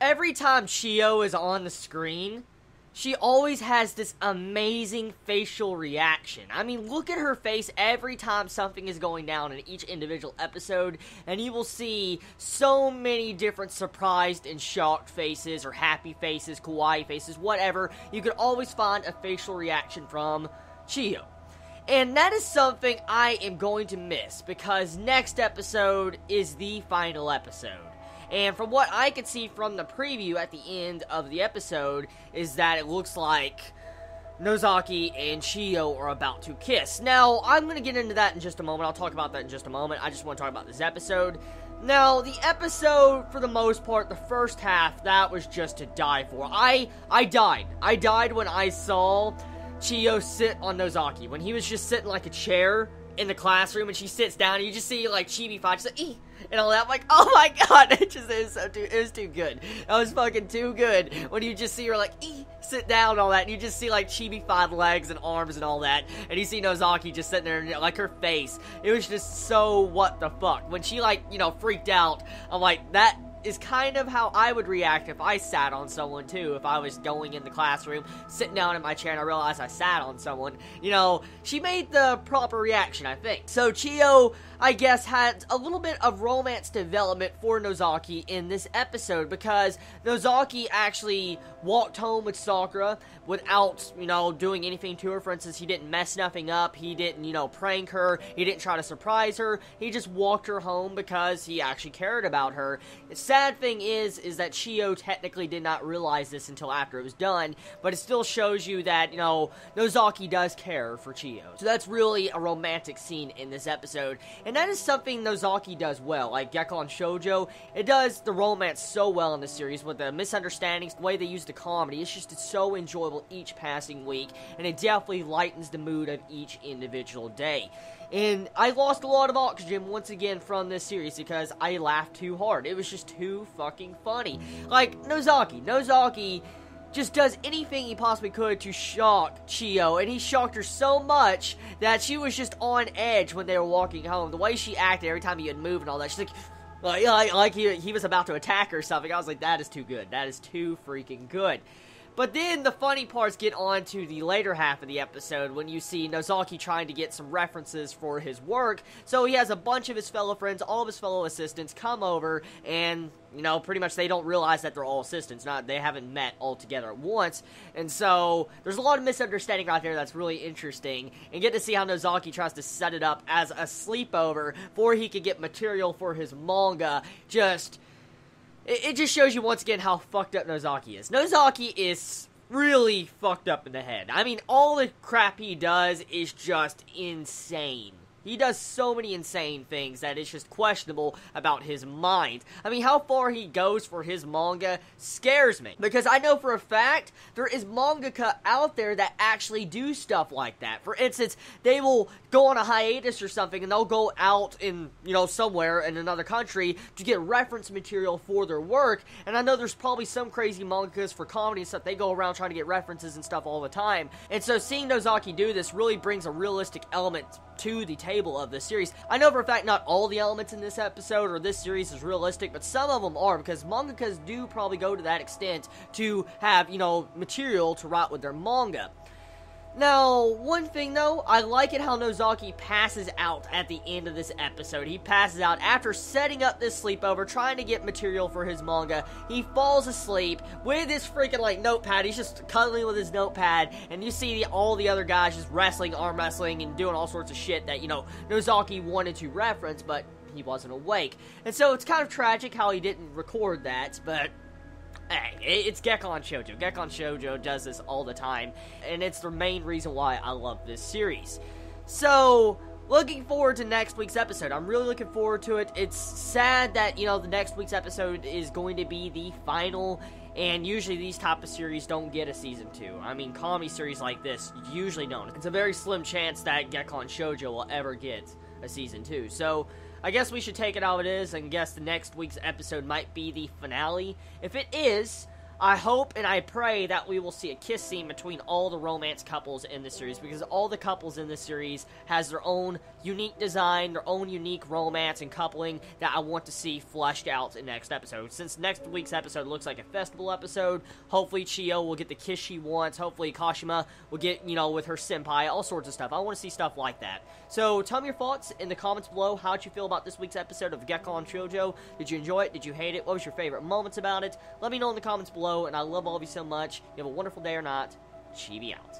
every time Chiyo is on the screen, she always has this amazing facial reaction. I mean, look at her face every time something is going down in each individual episode, and you will see so many different surprised and shocked faces, or happy faces, kawaii faces, whatever. You could always find a facial reaction from Chiyo. And that is something I am going to miss, because next episode is the final episode. And from what I could see from the preview at the end of the episode, is that it looks like Nozaki and Chiyo are about to kiss. Now, I'm going to get into that in just a moment. I'll talk about that in just a moment. I just want to talk about this episode. Now, the episode, for the most part, the first half, that was just to die for. I died. I died when I saw Chiyo sit on Nozaki. When he was just sitting like a chair in the classroom, and she sits down, and you just see, like, Chibi fight, she's like, ee! And all that. I'm like, oh my god, it was too good. That was fucking too good. When you just see her like, sit down and all that, and you just see like Chibi five legs and arms and all that, and you see Nozaki just sitting there, and like her face, it was just so what the fuck. When she like, freaked out, I'm like, that is kind of how I would react if I sat on someone too. If I was going in the classroom, sitting down in my chair, and I realized I sat on someone, she made the proper reaction, I think. So Chiyo, I guess, had a little bit of romance development for Nozaki in this episode, because Nozaki actually walked home with Sakura without, doing anything to her. For instance, he didn't mess nothing up, he didn't, prank her, he didn't try to surprise her, he just walked her home because he actually cared about her. The sad thing is that Chiyo technically did not realize this until after it was done, but it still shows you that, Nozaki does care for Chiyo. So that's really a romantic scene in this episode. And that is something Nozaki does well. Like Gekkan Shoujo, it does the romance so well in this series, with the misunderstandings, the way they use the comedy. It's so enjoyable each passing week, and it definitely lightens the mood of each individual day. And I lost a lot of oxygen once again from this series because I laughed too hard. It was just too fucking funny. Like, Nozaki just does anything he possibly could to shock Chiyo, and he shocked her so much that she was just on edge when they were walking home. The way she acted every time he would move and all that, she's like he was about to attack her or something. I was like, that is too good. That is too freaking good. But then the funny parts get on to the later half of the episode, when you see Nozaki trying to get some references for his work. So he has a bunch of his fellow friends, all of his fellow assistants come over, and, pretty much they don't realize that they're all assistants. They haven't met all together at once. And so there's a lot of misunderstanding right there that's really interesting. And get to see how Nozaki tries to set it up as a sleepover before he could get material for his manga. It just shows you once again how fucked up Nozaki is. Nozaki is really fucked up in the head. I mean, all the crap he does is just insane. He does so many insane things that it's just questionable about his mind. I mean, how far he goes for his manga scares me. Because I know for a fact, there is mangaka out there that actually do stuff like that. For instance, they will go on a hiatus or something, and they'll go out in, somewhere in another country to get reference material for their work. And I know there's probably some crazy mangakas for comedy and stuff, they go around trying to get references and stuff all the time. And so seeing Nozaki do this really brings a realistic element to the table of this series. I know for a fact not all the elements in this episode or this series is realistic, but some of them are, because mangakas do probably go to that extent to have, material to write with their manga. Now, one thing though, I like it how Nozaki passes out at the end of this episode. He passes out after setting up this sleepover, trying to get material for his manga. He falls asleep with his freaking, notepad. He's just cuddling with his notepad, and you see all the other guys just wrestling, arm wrestling, and doing all sorts of shit that, Nozaki wanted to reference, but he wasn't awake. And so it's kind of tragic how he didn't record that, but hey, it's Gekkan Shoujo. Gekkan Shoujo does this all the time, and it's the main reason why I love this series. So, looking forward to next week's episode. I'm really looking forward to it. It's sad that, the next week's episode is going to be the final, and usually these type of series don't get a season 2. I mean, comedy series like this usually don't. It's a very slim chance that Gekkan Shoujo will ever get a season 2. So, I guess we should take it how it is, and guess the next week's episode might be the finale. If it is, I hope and I pray that we will see a kiss scene between all the romance couples in this series, because all the couples in this series has their own unique design, their own unique romance and coupling that I want to see fleshed out in next episode. Since next week's episode looks like a festival episode, hopefully Chiyo will get the kiss she wants, hopefully Kashima will get, with her senpai, all sorts of stuff. I want to see stuff like that. So tell me your thoughts in the comments below. How did you feel about this week's episode of Gekkan Shoujo? Did you enjoy it? Did you hate it? What was your favorite moments about it? Let me know in the comments below, and I love all of you so much. You have a wonderful day or not. Chibi out.